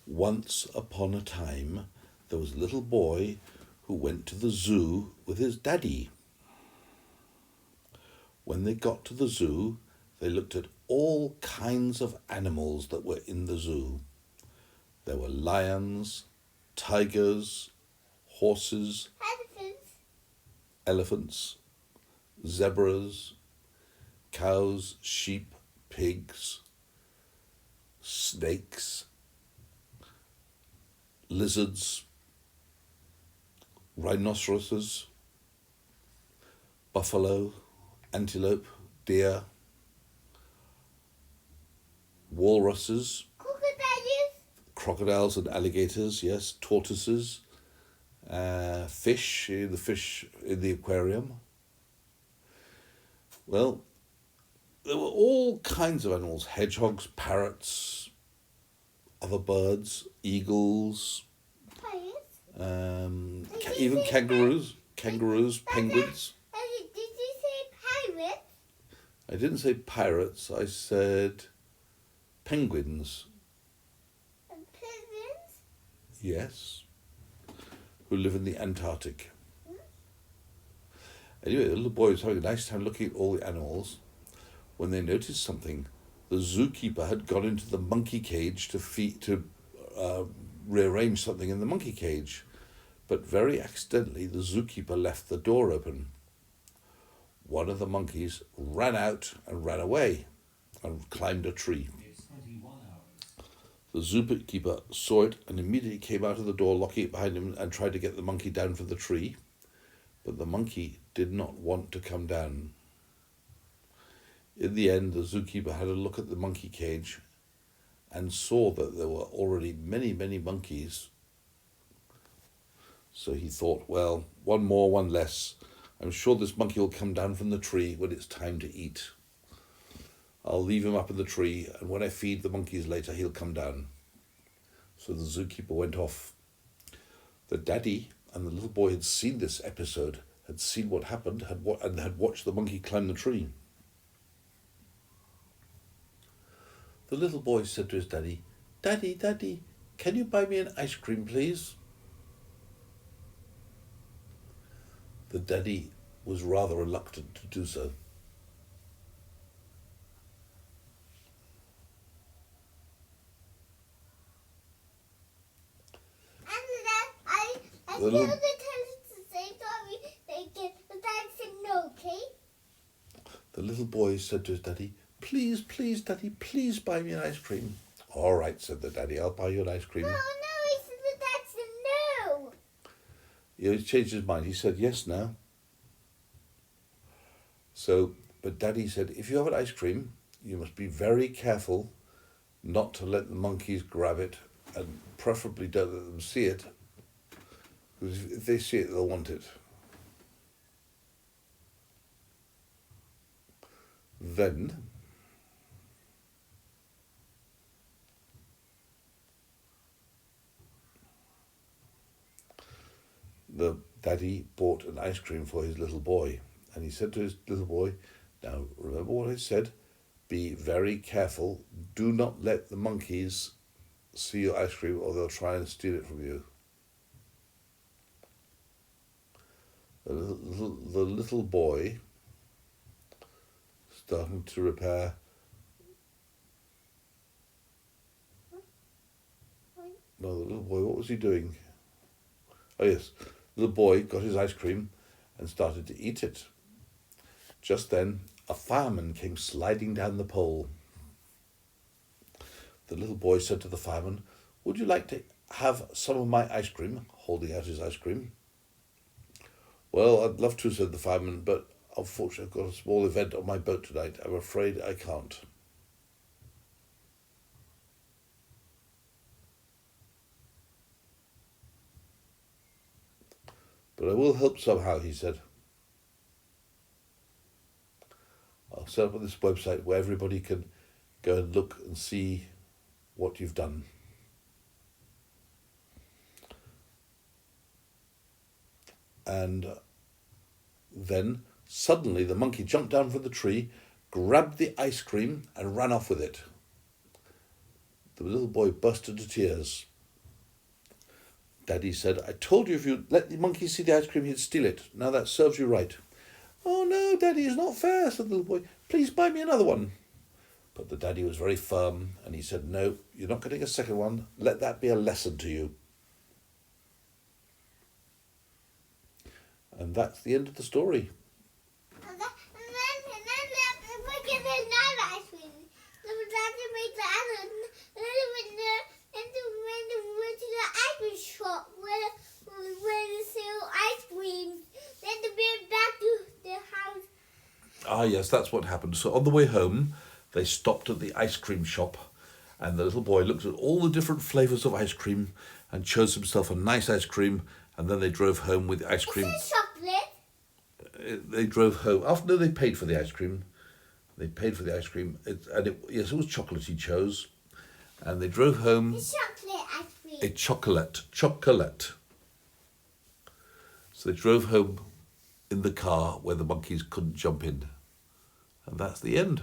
Once upon a time, there was a little boy who went to the zoo with his daddy. When they got to the zoo, they looked at all kinds of animals that were in the zoo. There were lions, tigers, horses, elephants, zebras, cows, sheep, pigs, snakes, lizards, rhinoceroses, buffalo, antelope, deer, walruses, crocodiles and alligators, yes, tortoises, fish in the aquarium. Well, there were all kinds of animals: hedgehogs, parrots, other birds, eagles, even kangaroos, penguins. Did you say pirates? I didn't say pirates, I said penguins. And pigeons? Yes, who live in the Antarctic. Anyway, the little boy was having a nice time looking at all the animals when they noticed something. The zookeeper had gone into the monkey cage to rearrange something in the monkey cage, but very accidentally the zookeeper left the door open. One of the monkeys ran out and ran away and climbed a tree. The zookeeper saw it and immediately came out of the door, locking it behind him, and tried to get the monkey down from the tree. But the monkey did not want to come down. In the end, the zookeeper had a look at the monkey cage and saw that there were already many, many monkeys. So he thought, well, one more, one less. I'm sure this monkey will come down from the tree when it's time to eat. I'll leave him up in the tree, and when I feed the monkeys later, he'll come down. So the zookeeper went off. The daddy and the little boy had seen this episode, had seen what happened, and had watched the monkey climb the tree. The little boy said to his daddy, "Daddy, Daddy, can you buy me an ice cream, please?" The daddy was rather reluctant to do so. I feel the tendency to say sorry. The dad said no, okay? The little boy said to his daddy, "Please, please, Daddy, please buy me an ice cream." "All right," said the daddy, "I'll buy you an ice cream." No, he said the dad said no. He changed his mind. He said yes now. But Daddy said, if you have an ice cream, you must be very careful not to let the monkeys grab it, and preferably don't let them see it, because if they see it, they'll want it. Then the daddy bought an ice cream for his little boy, and he said to his little boy, "Now remember what I said, be very careful, do not let the monkeys see your ice cream or they'll try and steal it from you." The little boy started to repair. No, the little boy, what was he doing? Oh yes, the little boy got his ice cream and started to eat it. Just then, a fireman came sliding down the pole. The little boy said to the fireman, "Would you like to have some of my ice cream?" holding out his ice cream. "Well, I'd love to," said the fireman, "but unfortunately I've got a small event on my boat tonight. I'm afraid I can't." "But I will help somehow," he said. "I'll set up on this website where everybody can go and look and see what you've done." And then suddenly the monkey jumped down from the tree, grabbed the ice cream and ran off with it. The little boy burst into tears. Daddy said, I told you if you let the monkey see the ice cream, he'd steal it. Now that serves you right. Oh no, Daddy, it's not fair, said the little boy. Please buy me another one. But the daddy was very firm, and he said, no, you're not getting a second one. Let that be a lesson to you. And that's the end of the story. And then we get another ice cream. So we have to make the other. And then when we went to the ice cream shop where they sell ice cream, then we went back to the house. Ah, yes, that's what happened. So on the way home, they stopped at the ice cream shop, and the little boy looked at all the different flavours of ice cream and chose himself a nice ice cream, and then they drove home with the ice cream. Is it chocolate? They drove home. After they paid for the ice cream. Yes, it was chocolate he chose. And they drove home. It's chocolate ice cream. A chocolate. So they drove home in the car where the monkeys couldn't jump in. And that's the end.